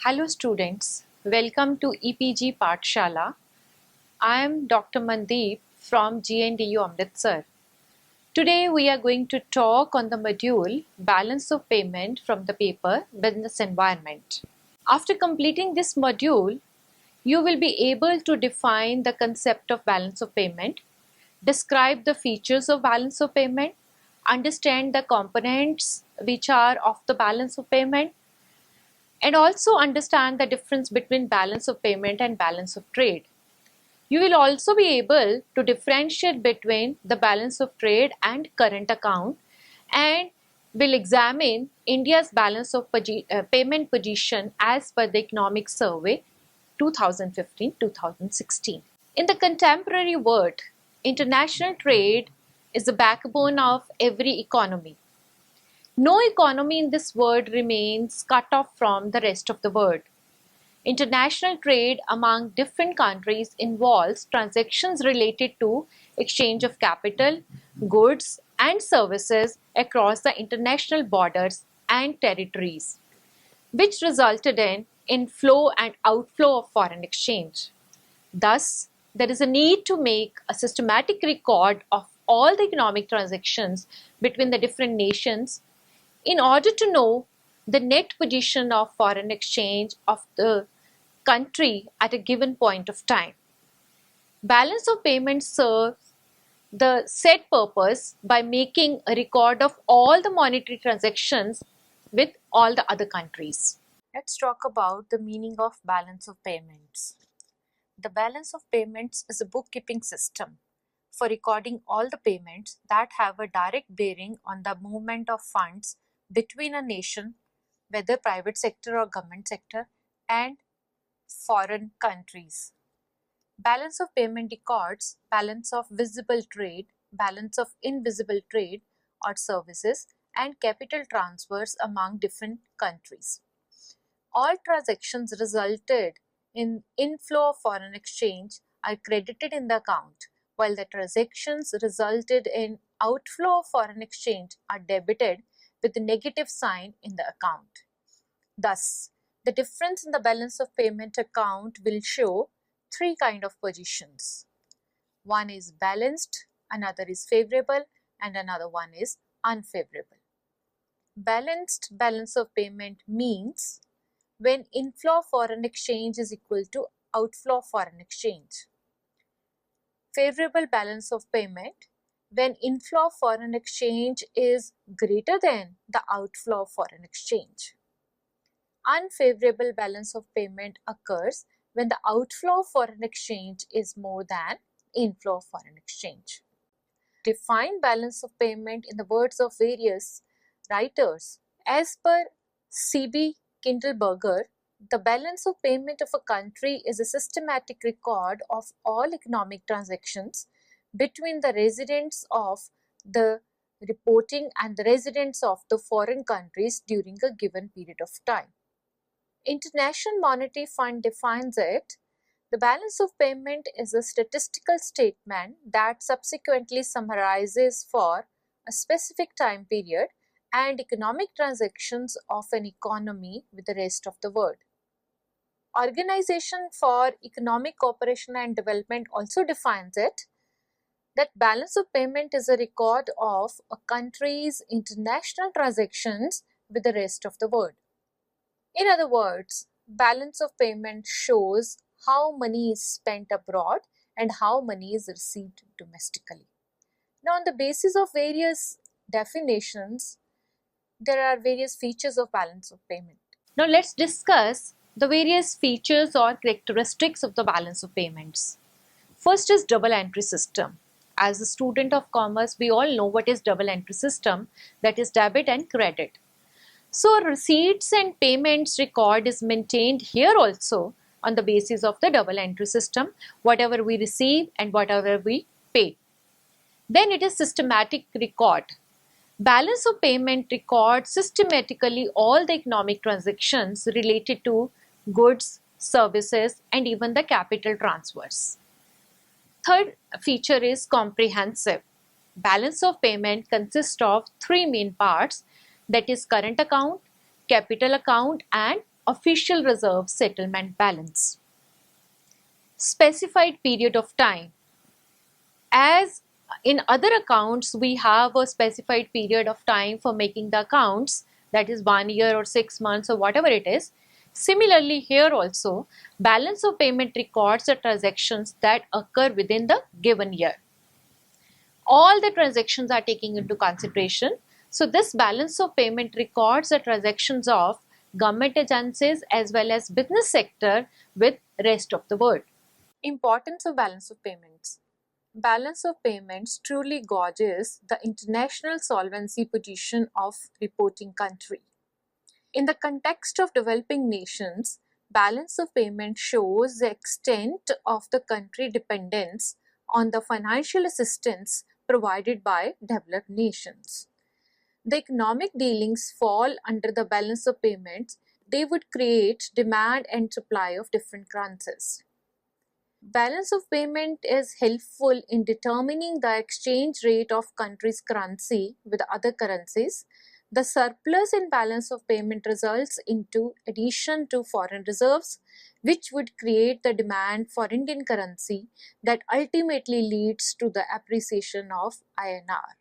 Hello students, welcome to EPG Pathshala. I am Dr. Mandeep from GNDU Amritsar. Today we are going to talk on the module Balance of Payment from the paper Business Environment. After completing this module, you will be able to define the concept of balance of payment, describe the features of balance of payment, understand the components which are of the balance of payment, and also understand the difference between balance of payment and balance of trade. You will also be able to differentiate between the balance of trade and current account, and will examine India's balance of payment position as per the Economic Survey 2015-2016. In the contemporary world, international trade is the backbone of every economy. No economy in this world remains cut off from the rest of the world. International trade among different countries involves transactions related to exchange of capital, goods, and services across the international borders and territories, which resulted in inflow and outflow of foreign exchange. Thus, there is a need to make a systematic record of all the economic transactions between the different nations in order to know the net position of foreign exchange of the country at a given point of time. Balance of payment serves the said purpose by making a record of all the monetary transactions with all the other countries. Let's talk about the meaning of balance of payments. The balance of payments is a bookkeeping system for recording all the payments that have a direct bearing on the movement of funds between a nation, whether private sector or government sector, and foreign countries. Balance of payment records balance of visible trade, balance of invisible trade or services, and capital transfers among different countries. All transactions resulted in inflow of foreign exchange are credited in the account, while the transactions resulted in outflow of foreign exchange are debited with a negative sign in the account. Thus, the difference in the balance of payment account will show three kinds of positions. One is balanced, another is favorable, and another one is unfavorable. Balanced balance of payment means when inflow of foreign exchange is equal to outflow of foreign exchange. Favorable balance of payment when inflow of foreign exchange is greater than the outflow of foreign exchange. Unfavorable balance of payment occurs when the outflow of foreign exchange is more than inflow of foreign exchange. Define balance of payment in the words of various writers. As per C.B. Kindleberger, the balance of payment of a country is a systematic record of all economic transactions between the residents of the reporting and the residents of the foreign countries during a given period of time. International Monetary Fund defines it. The balance of payment is a statistical statement that subsequently summarizes for a specific time period and economic transactions of an economy with the rest of the world. Organization for Economic Cooperation and Development also defines it, that balance of payment is a record of a country's international transactions with the rest of the world. In other words, balance of payment shows how money is spent abroad and how money is received domestically. Now, on the basis of various definitions, there are various features of balance of payment. Now, let's discuss the various features or characteristics of the balance of payments. First is double entry system. As a student of commerce, we all know what is double entry system, that is debit and credit. So, receipts and payments record is maintained here also on the basis of the double entry system, whatever we receive and whatever we pay. Then it is systematic record. Balance of payment records systematically all the economic transactions related to goods, services, and even the capital transfers. Third feature is comprehensive. Balance of payment consists of three main parts, that is current account, capital account, and official reserve settlement balance. Specified period of time. As in other accounts, we have a specified period of time for making the accounts, that is 1 year or 6 months or whatever it is. Similarly, here also, balance of payment records the transactions that occur within the given year. All the transactions are taken into consideration. So this balance of payment records the transactions of government agencies as well as business sector with rest of the world. Importance of balance of payments. Balance of payments truly gauges the international solvency position of reporting country. In the context of developing nations, balance of payment shows the extent of the country dependence on the financial assistance provided by developed nations. The economic dealings fall under the balance of payments. They would create demand and supply of different currencies. Balance of payment is helpful in determining the exchange rate of country's currency with other currencies. The surplus in balance of payment results into addition to foreign reserves, which would create the demand for Indian currency that ultimately leads to the appreciation of INR.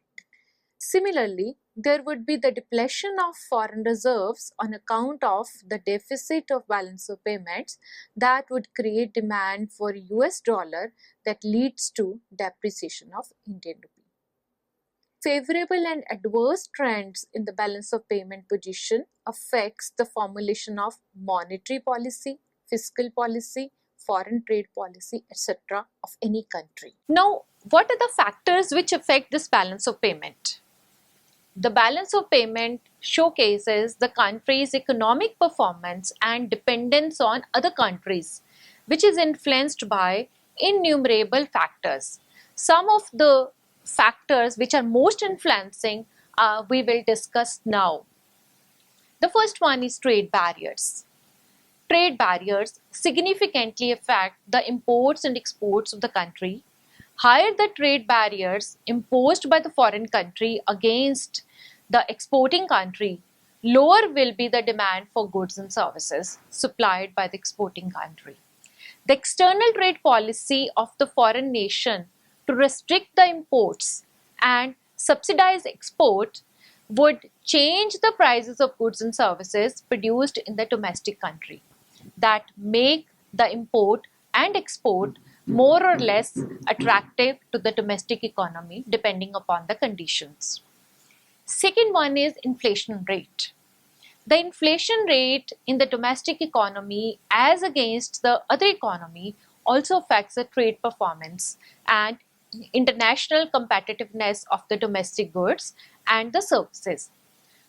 Similarly, there would be the depletion of foreign reserves on account of the deficit of balance of payments that would create demand for US dollar that leads to depreciation of Indian rupee. Favorable and adverse trends in the balance of payment position affects the formulation of monetary policy, fiscal policy, foreign trade policy, etc. of any country. Now, what are the factors which affect this balance of payment? The balance of payment showcases the country's economic performance and dependence on other countries, which is influenced by innumerable factors. Some of the factors which are most influencing we will discuss now. The first one is trade barriers. Trade barriers significantly affect the imports and exports of the country. Higher the trade barriers imposed by the foreign country against the exporting country, lower will be the demand for goods and services supplied by the exporting country. The external trade policy of the foreign nation to restrict the imports and subsidize export would change the prices of goods and services produced in the domestic country that make the import and export more or less attractive to the domestic economy depending upon the conditions. Second one is inflation rate. The inflation rate in the domestic economy as against the other economy also affects the trade performance and international competitiveness of the domestic goods and the services.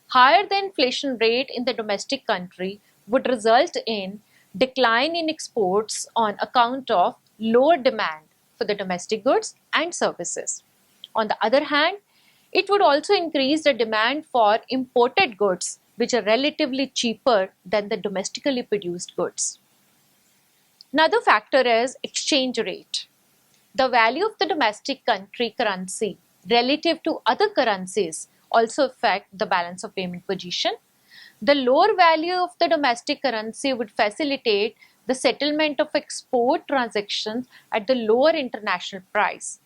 Higher the inflation rate in the domestic country would result in decline in exports on account of lower demand for the domestic goods and services. On the other hand, it would also increase the demand for imported goods which are relatively cheaper than the domestically produced goods. Another factor is exchange rate. The value of the domestic country currency relative to other currencies also affect the balance of payment position. The lower value of the domestic currency would facilitate the settlement of export transactions at the lower international price.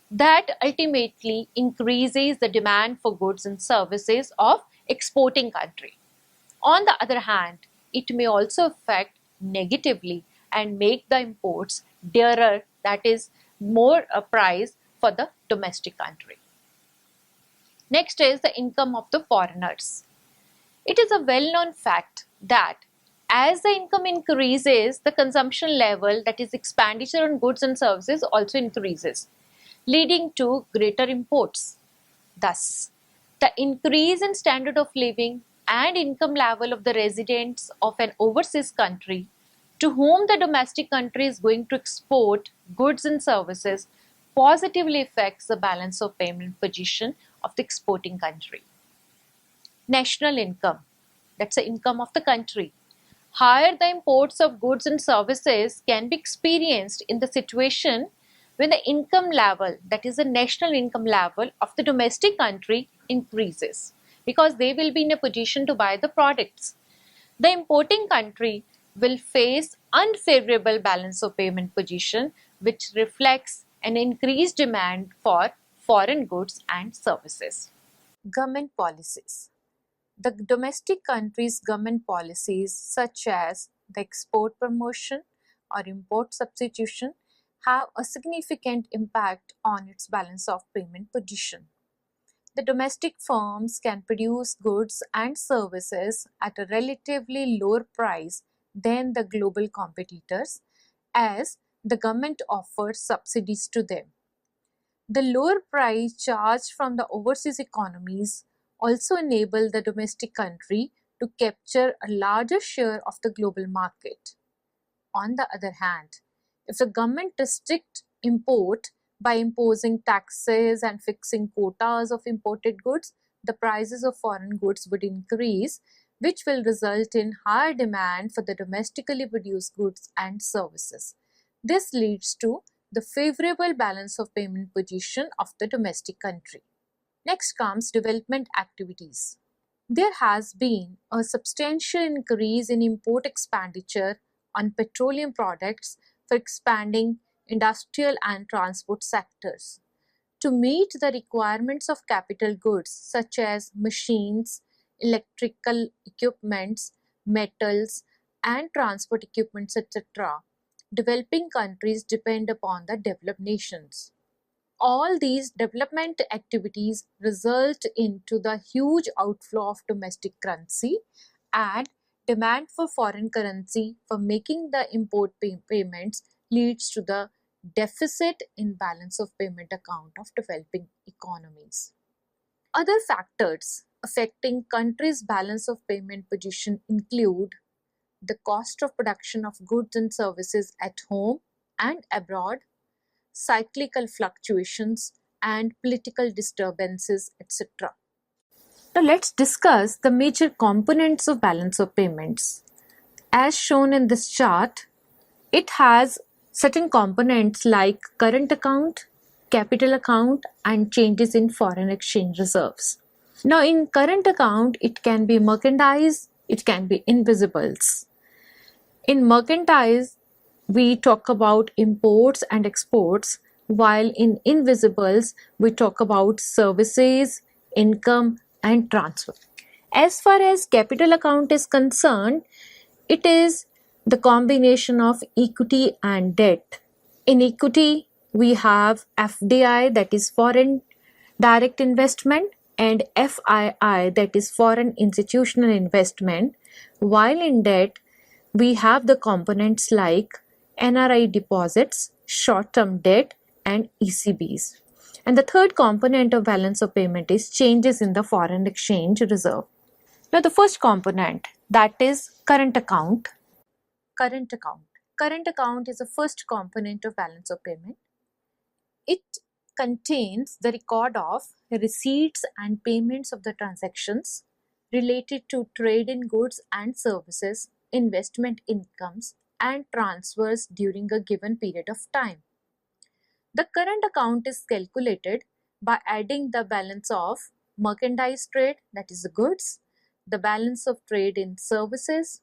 That ultimately increases the demand for goods and services of exporting country. On the other hand, it may also affect negatively and make the imports dearer, that is more a price for the domestic country. Next is the income of the foreigners. It is a well-known fact that as the income increases, the consumption level, that is expenditure on goods and services, also increases, leading to greater imports. Thus, the increase in standard of living and income level of the residents of an overseas country to whom the domestic country is going to export goods and services positively affects the balance of payment position of the exporting country. National income, that's the income of the country. Higher the imports of goods and services can be experienced in the situation when the income level, that is the national income level of the domestic country increases, because they will be in a position to buy the products. the importing country will face unfavorable balance of payment position, which reflects an increased demand for foreign goods and services. Government policies. The domestic country's government policies, such as the export promotion or import substitution, have a significant impact on its balance of payment position. The domestic firms can produce goods and services at a relatively lower price than the global competitors, as the government offers subsidies to them. The lower price charged from the overseas economies also enable the domestic country to capture a larger share of the global market. On the other hand, if the government restricts import by imposing taxes and fixing quotas of imported goods, the prices of foreign goods would increase, which will result in higher demand for the domestically produced goods and services. This leads to the favorable balance of payment position of the domestic country. Next comes development activities. There has been a substantial increase in import expenditure on petroleum products for expanding industrial and transport sectors. To meet the requirements of capital goods such as machines, electrical equipments, metals, and transport equipments, etc., developing countries depend upon the developed nations. All these development activities result into the huge outflow of domestic currency, and demand for foreign currency for making the import payments leads to the deficit in balance of payment account of developing economies. Other factors affecting countries' balance of payment position include the cost of production of goods and services at home and abroad, cyclical fluctuations, and political disturbances, etc. Now let's discuss the major components of balance of payments. As shown in this chart, it has certain components like current account, capital account, and changes in foreign exchange reserves. Now in current account, it can be merchandise, it can be invisibles. In merchandise, we talk about imports and exports, while in invisibles, we talk about services, income, and transfer. As far as capital account is concerned, it is the combination of equity and debt. In equity, we have FDI, that is foreign direct investment, and FII, that is foreign institutional investment, while in debt, we have the components like NRI deposits, short-term debt, and ECBs. And the third component of balance of payment is changes in the foreign exchange reserve. Now the first component, that is current account. Current account. Current account is the first component of balance of payment. It contains the record of receipts and payments of the transactions related to trade in goods and services, investment incomes, and transfers during a given period of time. The current account is calculated by adding the balance of merchandise trade, that is the goods, the balance of trade in services,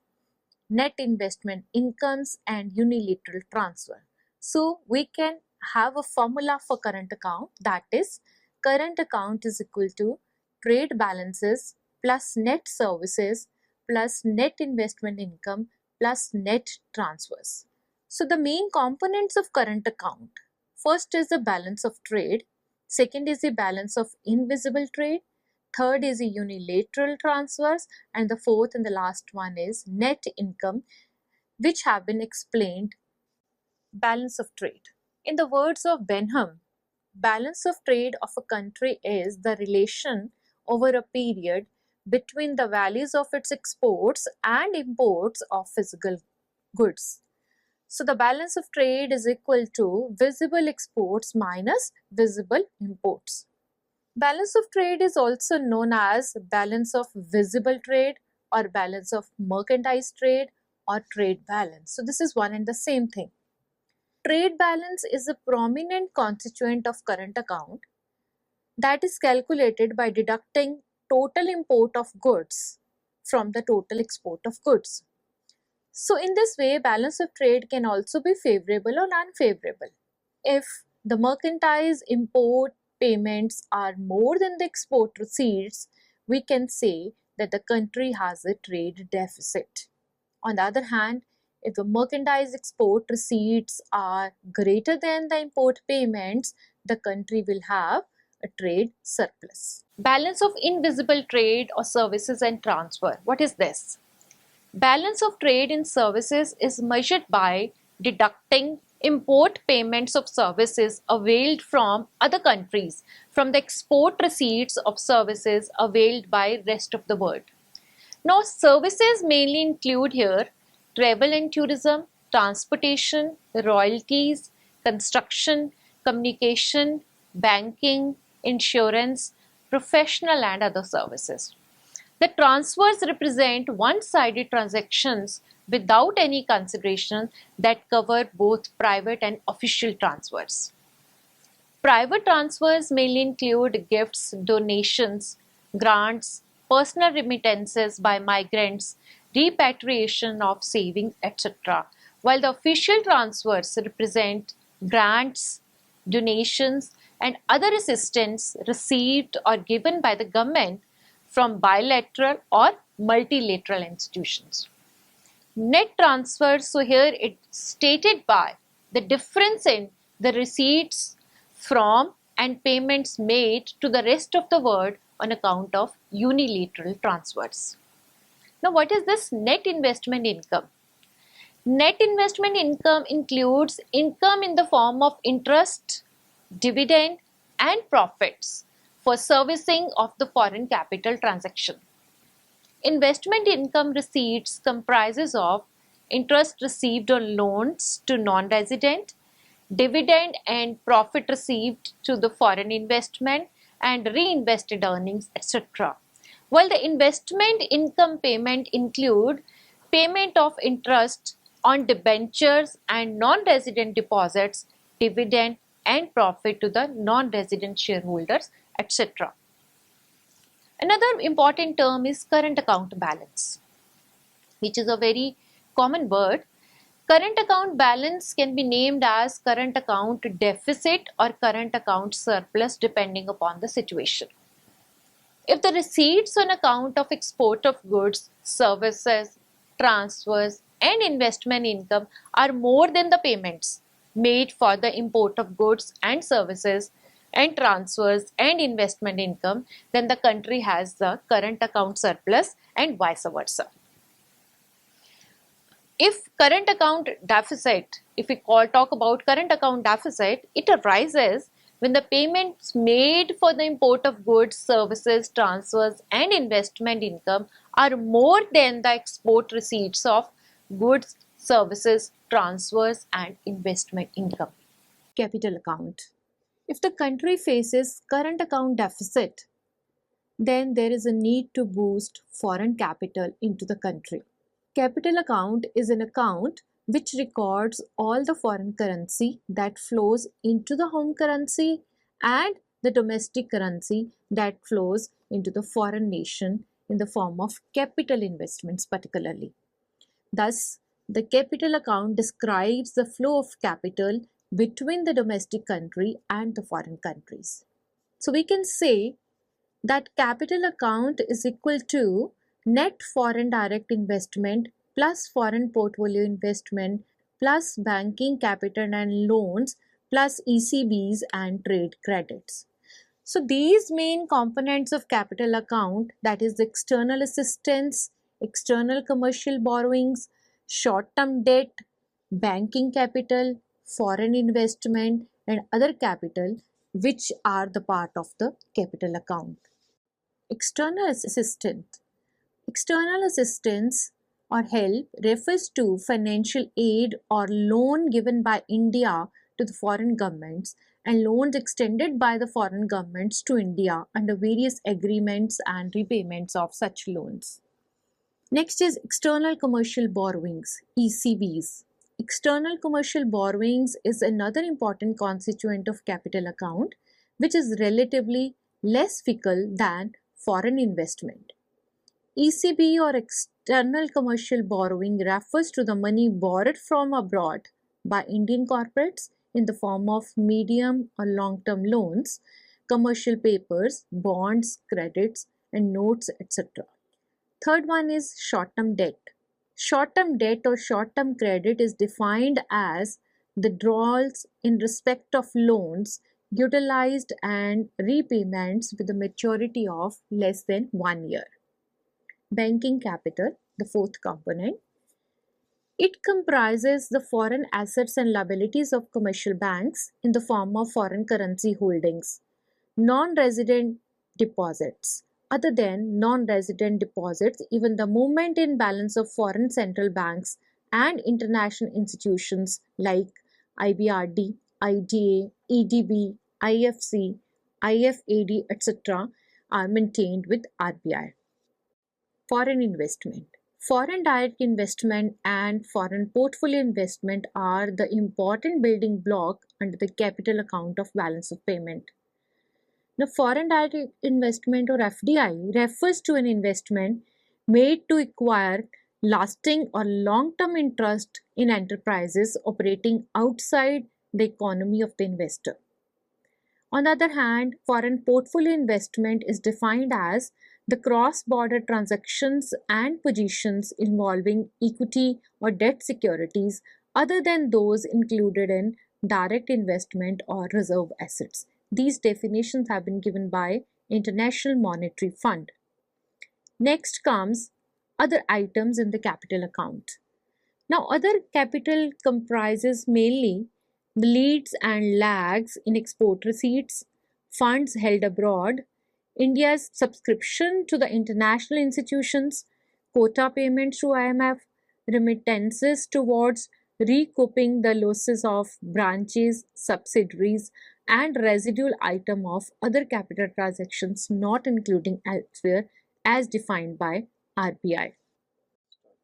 net investment incomes, and unilateral transfer. So we can have a formula for current account, that is current account is equal to trade balances plus net services plus net investment income plus net transfers. So the main components of current account, first is the balance of trade, second is the balance of invisible trade, third is the unilateral transfers, and the fourth and the last one is net income, which have been explained. Balance of trade. In the words of Benham, balance of trade of a country is the relation over a period between the values of its exports and imports of physical goods. So the balance of trade is equal to visible exports minus visible imports. Balance of trade is also known as balance of visible trade or balance of merchandise trade or trade balance. So this is one and the same thing. Trade balance is a prominent constituent of current account that is calculated by deducting total import of goods from the total export of goods. So in this way, balance of trade can also be favorable or unfavorable. If the mercantile import payments are more than the export receipts, we can say that the country has a trade deficit. On the other hand, if the mercantile export receipts are greater than the import payments, the country will have a trade surplus. Balance of invisible trade or services and transfer. What is this? Balance of trade in services is measured by deducting import payments of services availed from other countries from the export receipts of services availed by rest of the world. Now, services mainly include here travel and tourism, transportation, royalties, construction, communication, banking, insurance, professional and other services. The transfers represent one-sided transactions without any consideration that cover both private and official transfers. Private transfers mainly include gifts, donations, grants, personal remittances by migrants, repatriation of savings, etc. While the official transfers represent grants, donations, and other assistance received or given by the government from bilateral or multilateral institutions. Net transfers, so here it's stated by the difference in the receipts from and payments made to the rest of the world on account of unilateral transfers. Now, what is this net investment income? Net investment income includes income in the form of interest, dividend, and profits for servicing of the foreign capital transaction. Investment income receipts comprises of interest received on loans to non-resident, dividend and profit received to the foreign investment and reinvested earnings, etc. While the investment income payment include payment of interest on debentures and non-resident deposits, dividend and profit to the non-resident shareholders, etc. Another important term is current account balance, which is a very common word. Current account balance can be named as current account deficit or current account surplus depending upon the situation. If the receipts on account of export of goods, services, transfers and investment income are more than the payments made for the import of goods and services and transfers and investment income, then the country has the current account surplus and vice versa. If current account deficit, if we talk about current account deficit, it arises when the payments made for the import of goods, services, transfers and investment income are more than the export receipts of goods, services, transfers and investment income. Capital account. If the country faces current account deficit, then there is a need to boost foreign capital into the country. Capital account is an account which records all the foreign currency that flows into the home currency and the domestic currency that flows into the foreign nation in the form of capital investments particularly. Thus, the capital account describes the flow of capital between the domestic country and the foreign countries. So we can say that capital account is equal to net foreign direct investment plus foreign portfolio investment plus banking capital and loans plus ECBs and trade credits. So these main components of capital account, that is external assistance, external commercial borrowings, short-term debt, banking capital, foreign investment and other capital, which are the part of the capital account. External assistance. External assistance or help refers to financial aid or loan given by India to the foreign governments and loans extended by the foreign governments to India under various agreements and repayments of such loans. Next is external commercial borrowings, ECBs. External commercial borrowings is another important constituent of capital account, which is relatively less fickle than foreign investment. ECB or external commercial borrowing refers to the money borrowed from abroad by Indian corporates in the form of medium or long-term loans, commercial papers, bonds, credits, and notes, etc. Third one is short-term debt. Short-term debt or short-term credit is defined as the draws in respect of loans utilized and repayments with a maturity of less than 1 year. Banking capital, the fourth component. It comprises the foreign assets and liabilities of commercial banks in the form of foreign currency holdings, non-resident deposits. Other than non-resident deposits, even the movement in balance of foreign central banks and international institutions like IBRD, IDA, EDB, IFC, IFAD, etc. are maintained with RBI. Foreign investment. Foreign direct investment and foreign portfolio investment are the important building block under the capital account of balance of payment. Now, foreign direct investment or FDI refers to an investment made to acquire lasting or long-term interest in enterprises operating outside the economy of the investor. On the other hand, foreign portfolio investment is defined as the cross-border transactions and positions involving equity or debt securities other than those included in direct investment or reserve assets. These definitions have been given by International Monetary Fund. Next comes other items in the capital account. Now, other capital comprises mainly the leads and lags in export receipts, funds held abroad, India's subscription to the international institutions, quota payments to IMF, remittances towards recouping the losses of branches, subsidiaries, and residual item of other capital transactions not including elsewhere as defined by RBI.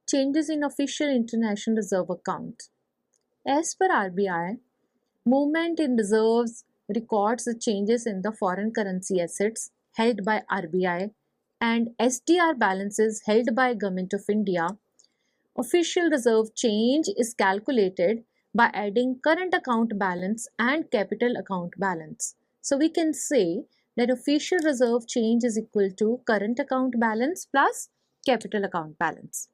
Changes in official international reserve account. As per RBI, movement in reserves records the changes in the foreign currency assets held by RBI and SDR balances held by Government of India. Official reserve change is calculated by adding current account balance and capital account balance. So we can say that official reserve change is equal to current account balance plus capital account balance.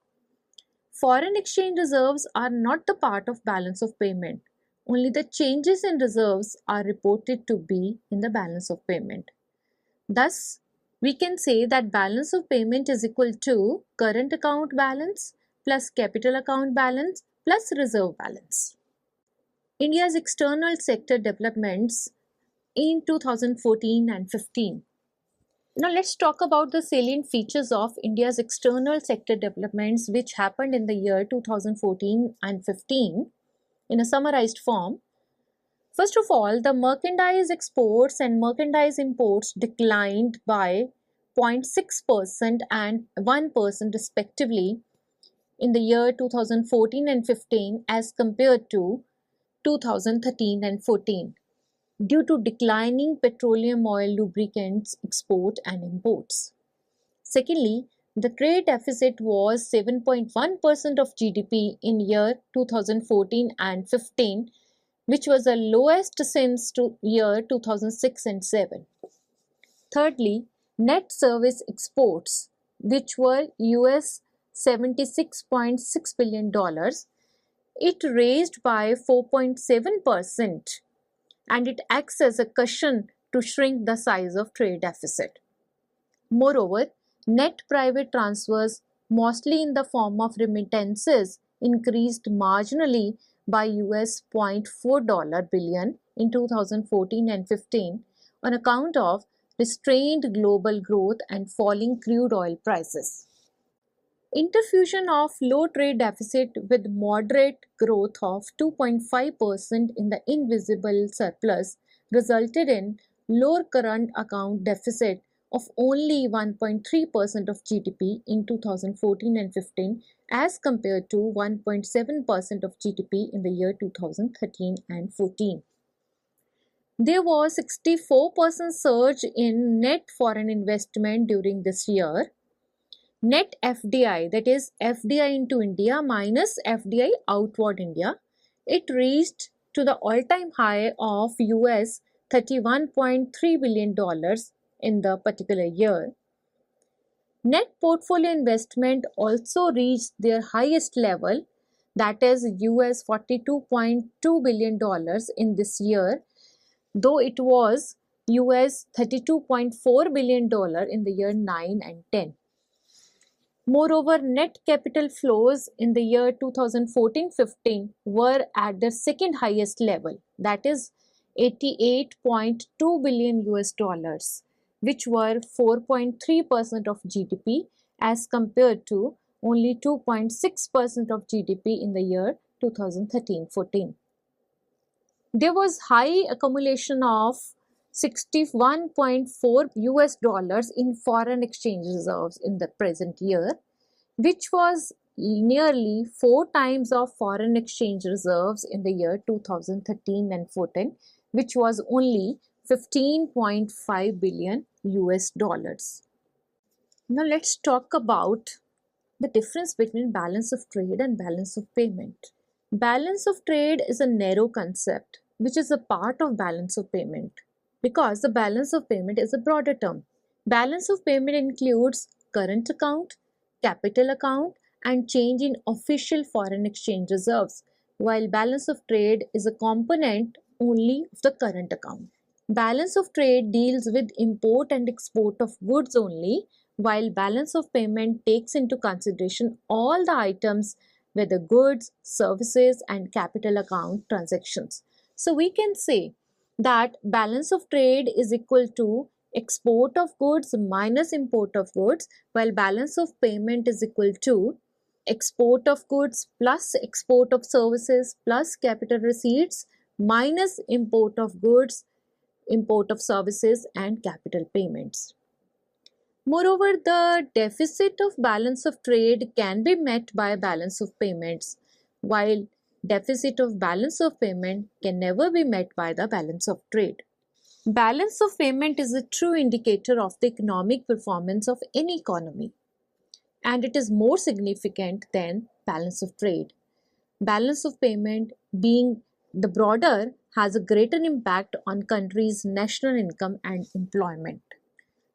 Foreign exchange reserves are not the part of balance of payment. Only the changes in reserves are reported to be in the balance of payment. Thus, we can say that balance of payment is equal to current account balance plus capital account balance plus reserve balance. India's external sector developments in 2014 and 15. Now let's talk about the salient features of India's external sector developments which happened in the year 2014 and 15 in a summarized form. First of all, the merchandise exports and merchandise imports declined by 0.6% and 1% respectively in the year 2014 and 15 as compared to 2013 and 14. Due to declining petroleum oil lubricants export and imports. Secondly, the trade deficit was 7.1% of GDP in year 2014 and 15, which was the lowest since year 2006 and 7. Thirdly, net service exports, which were US $76.6 billion, it raised by 4.7%. And it acts as a cushion to shrink the size of trade deficit. Moreover, net private transfers, mostly in the form of remittances, increased marginally by US $0.4 billion in 2014 and 15 on account of restrained global growth and falling crude oil prices. Interfusion of low trade deficit with moderate growth of 2.5% in the invisible surplus resulted in lower current account deficit of only 1.3% of GDP in 2014 and 15 as compared to 1.7% of GDP in the year 2013 and 14. There was 64% surge in net foreign investment during this year. Net FDI, that is FDI into India minus FDI outward India, it reached to the all-time high of US $31.3 billion in the particular year. Net portfolio investment also reached their highest level, that is US $42.2 billion in this year, though it was US $32.4 billion in the year 9 and 10. Moreover, net capital flows in the year 2014-15 were at their second highest level, that is 88.2 billion US dollars, which were 4.3% of GDP as compared to only 2.6% of GDP in the year 2013-14. There was high accumulation of 61.4 US dollars in foreign exchange reserves in the present year, which was nearly 4 times of foreign exchange reserves in the year 2013 and 14, which was only 15.5 billion US dollars. Now let's talk about the difference between balance of trade and balance of payment. Balance of trade is a narrow concept which is a part of balance of payment, because the balance of payment is a broader term. Balance of payment includes current account, capital account, and change in official foreign exchange reserves, while balance of trade is a component only of the current account. Balance of trade deals with import and export of goods only, while balance of payment takes into consideration all the items, whether goods, services, and capital account transactions. So we can say that balance of trade is equal to export of goods minus import of goods, while balance of payment is equal to export of goods plus export of services plus capital receipts minus import of goods, import of services, and capital payments. Moreover, the deficit of balance of trade can be met by balance of payments, while deficit of balance of payment can never be met by the balance of trade. Balance of payment is a true indicator of the economic performance of any economy, and it is more significant than balance of trade. Balance of payment, being the broader, has a greater impact on countries' national income and employment.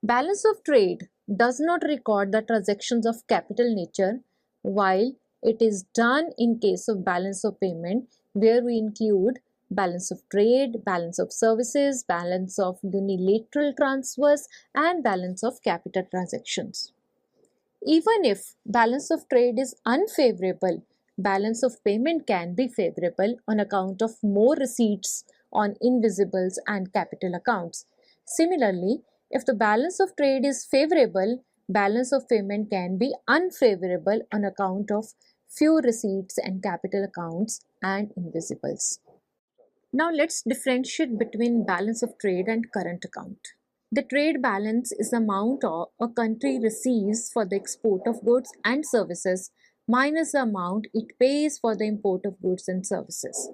Balance of trade does not record the transactions of capital nature, while it is done in case of balance of payment, where we include balance of trade, balance of services, balance of unilateral transfers, and balance of capital transactions. Even if balance of trade is unfavorable, balance of payment can be favorable on account of more receipts on invisibles and capital accounts. Similarly, if the balance of trade is favorable, balance of payment can be unfavorable on account of few receipts and capital accounts and invisibles. Now let's differentiate between balance of trade and current account. The trade balance is the amount a country receives for the export of goods and services minus the amount it pays for the import of goods and services.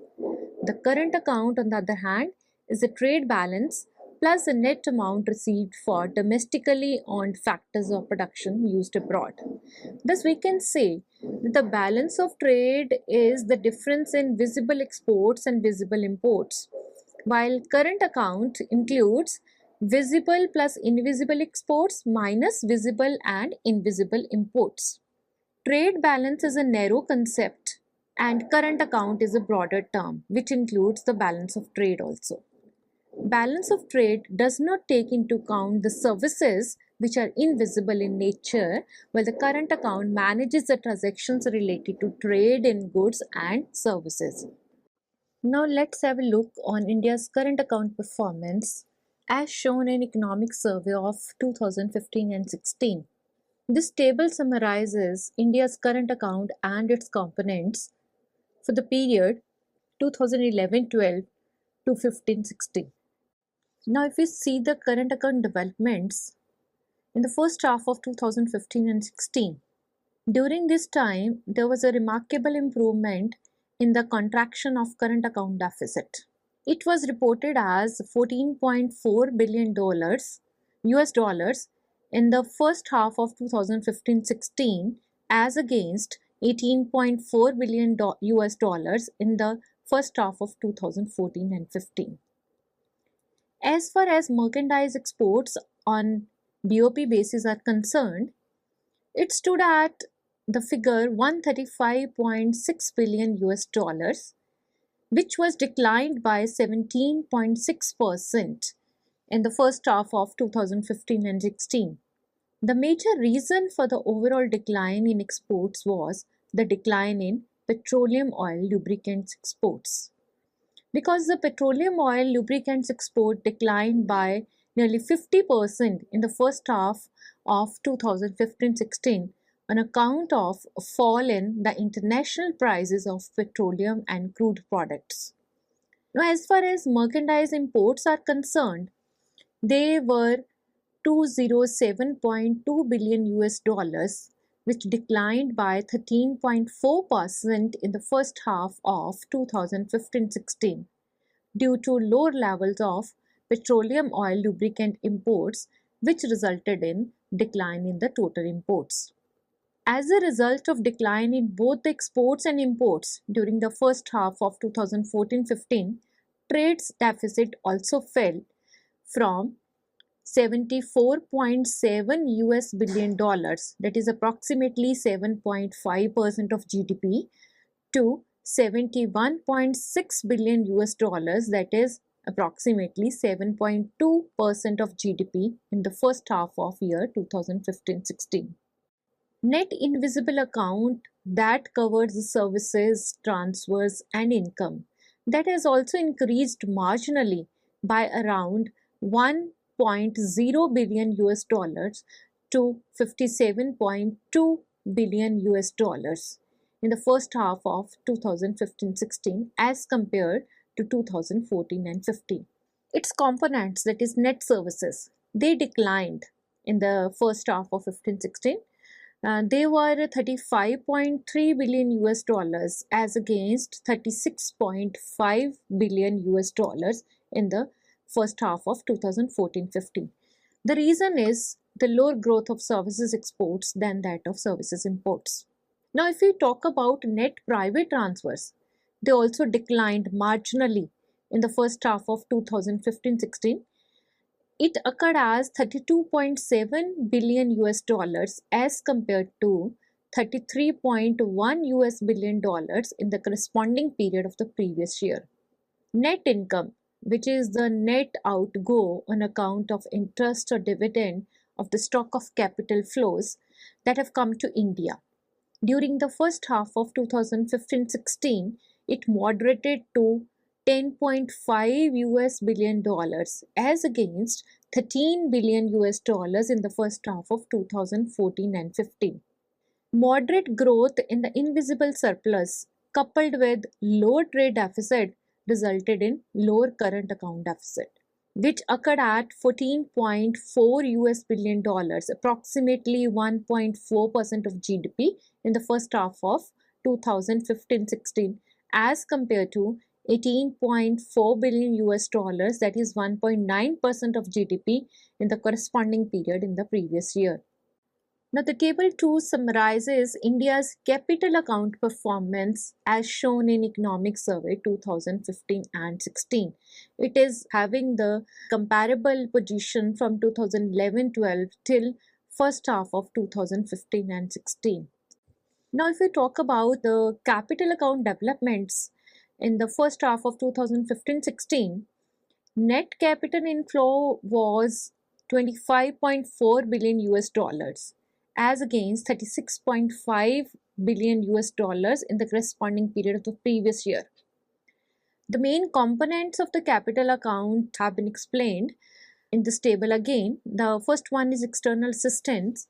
The current account, on the other hand, is the trade balance plus the net amount received for domestically owned factors of production used abroad. Thus, we can say that the balance of trade is the difference in visible exports and visible imports, while current account includes visible plus invisible exports minus visible and invisible imports. Trade balance is a narrow concept and current account is a broader term which includes the balance of trade also. Balance of trade does not take into account the services which are invisible in nature, while the current account manages the transactions related to trade in goods and services. Now let's have a look on India's current account performance as shown in Economic Survey of 2015 and 16. This table summarizes India's current account and its components for the period 2011-12 to 15-16. Now, if we see the current account developments in the first half of 2015 and 16, during this time, there was a remarkable improvement in the contraction of current account deficit. It was reported as $14.4 billion US dollars in the first half of 2015-16 as against 18.4 billion US dollars in the first half of 2014 and 15. As far as merchandise exports on BOP basis are concerned, it stood at the figure 135.6 billion US dollars, which was declined by 17.6% in the first half of 2015 and 16. The major reason for the overall decline in exports was the decline in petroleum oil lubricants exports. Because the petroleum oil lubricants export declined by nearly 50% in the first half of 2015-16 on account of a fall in the international prices of petroleum and crude products. Now, as far as merchandise imports are concerned, they were 207.2 billion US dollars, which declined by 13.4% in the first half of 2015-16 due to lower levels of petroleum oil lubricant imports, which resulted in decline in the total imports. As a result of decline in both the exports and imports during the first half of 2014-15, trade deficit also fell from 74.7 US billion dollars, that is approximately 7.5% of GDP, to 71.6 billion US dollars, that is approximately 7.2% of GDP in the first half of year 2015-16. Net invisible account that covers the services, transfers and income, that has also increased marginally by around 1.0 billion US dollars to 57.2 billion US dollars in the first half of 2015-16 as compared to 2014 and 15. Its components, that is net services, they declined in the first half of 15-16. They were 35.3 billion US dollars as against 36.5 billion US dollars in the first half of 2014-15. The reason is the lower growth of services exports than that of services imports. Now, if we talk about net private transfers, they also declined marginally in the first half of 2015-16. It occurred as 32.7 billion US dollars as compared to 33.1 US billion dollars in the corresponding period of the previous year. Net income, which is the net outgo on account of interest or dividend of the stock of capital flows that have come to India. During the first half of 2015-16, it moderated to 10.5 US billion dollars as against 13 billion US dollars in the first half of 2014 and 15. Moderate growth in the invisible surplus coupled with lower trade deficit resulted in lower current account deficit, which occurred at 14.4 US billion dollars, approximately 1.4% of GDP in the first half of 2015-16 as compared to 18.4 billion US dollars, that is 1.9% of GDP in the corresponding period in the previous year. Now, the table 2 summarizes India's capital account performance as shown in Economic Survey 2015 and 16. It is having the comparable position from 2011-12 till first half of 2015 and 16. Now, if we talk about the capital account developments in the first half of 2015-16, net capital inflow was 25.4 billion US dollars as against 36.5 billion US dollars in the corresponding period of the previous year. The main components of the capital account have been explained in this table again. The first one is external assistance.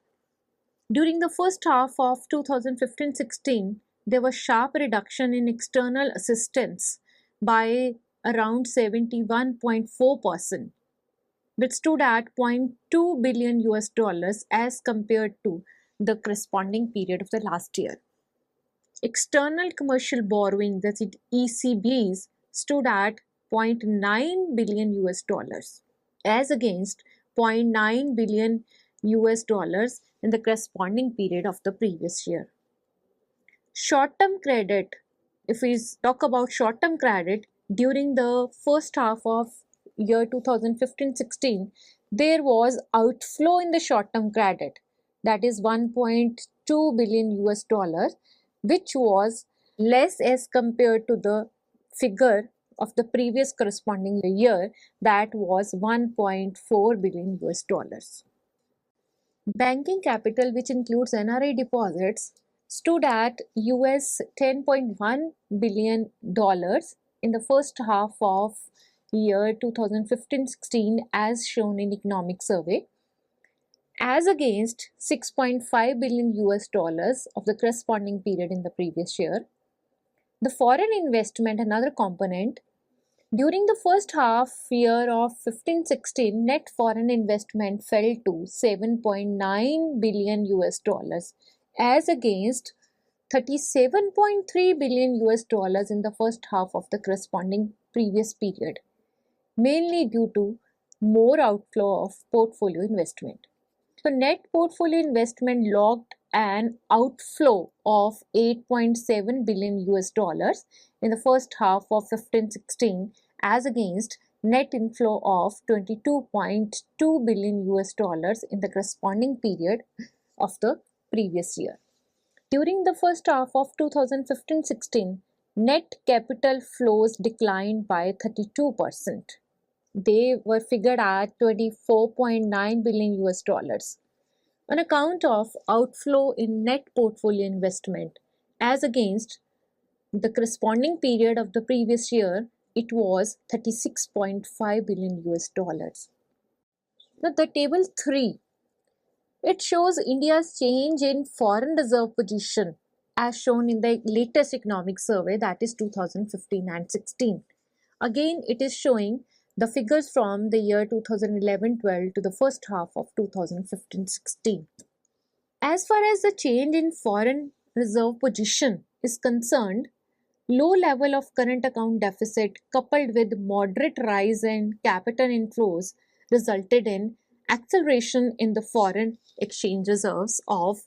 During the first half of 2015-16, there was sharp reduction in external assistance by around 71.4%, which stood at 0.2 billion US dollars as compared to the corresponding period of the last year. External commercial borrowing, that's it, ECBs, stood at 0.9 billion US dollars as against 0.9 billion US dollars in the corresponding period of the previous year. Short-term credit, if we talk about short-term credit, during the first half of year 2015-16, there was outflow in the short-term credit, that is 1.2 billion US dollars, which was less as compared to the figure of the previous corresponding year, that was 1.4 billion US dollars. Banking capital, which includes NRI deposits, stood at US $10.1 billion in the first half of year 2015-16 as shown in economic survey, as against 6.5 billion US dollars of the corresponding period in the previous year. The foreign investment, another component, during the first half year of 15-16, net foreign investment fell to 7.9 billion US dollars as against 37.3 billion US dollars in the first half of the corresponding previous period, mainly due to more outflow of portfolio investment. So net portfolio investment logged an outflow of 8.7 billion US dollars in the first half of 15-16 as against net inflow of 22.2 billion US dollars in the corresponding period of the previous year. During the first half of 2015-16, net capital flows declined by 32%. They were figured at 24.9 billion US dollars on account of outflow in net portfolio investment as against the corresponding period of the previous year. It was 36.5 billion US dollars. Now the table 3, it shows India's change in foreign reserve position as shown in the latest economic survey, that is 2015 and 16. Again, it is showing the figures from the year 2011-12 to the first half of 2015-16. As far as the change in foreign reserve position is concerned, low level of current account deficit coupled with moderate rise in capital inflows resulted in acceleration in the foreign exchange reserves of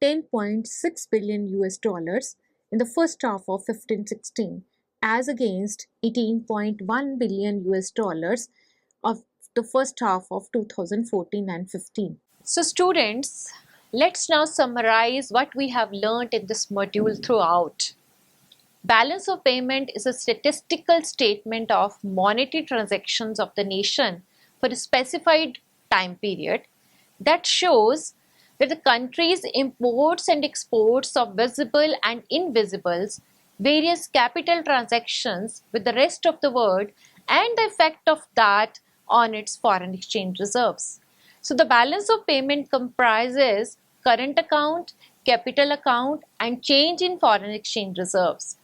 10.6 billion US dollars in the first half of 15-16 as against 18.1 billion US dollars of the first half of 2014 and 15. So students, let's now summarize what we have learned in this module throughout. Balance of payment is a statistical statement of monetary transactions of the nation for a specified time period that shows that the country's imports and exports of visible and invisibles, various capital transactions with the rest of the world, and the effect of that on its foreign exchange reserves. So the balance of payment comprises current account, capital account, and change in foreign exchange reserves.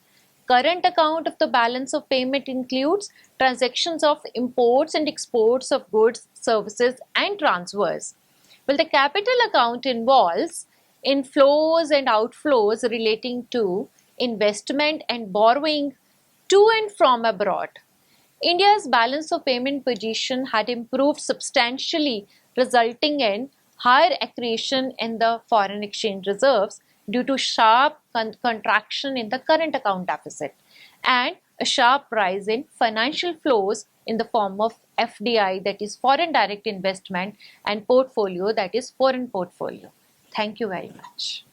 Current account of the balance of payment includes transactions of imports and exports of goods, services, and transfers. Well, the capital account involves inflows and outflows relating to investment and borrowing to and from abroad. India's balance of payment position had improved substantially, resulting in higher accretion in the foreign exchange reserves due to sharp contraction in the current account deficit and a sharp rise in financial flows in the form of FDI, that is foreign direct investment, and portfolio, that is foreign portfolio. Thank you very much.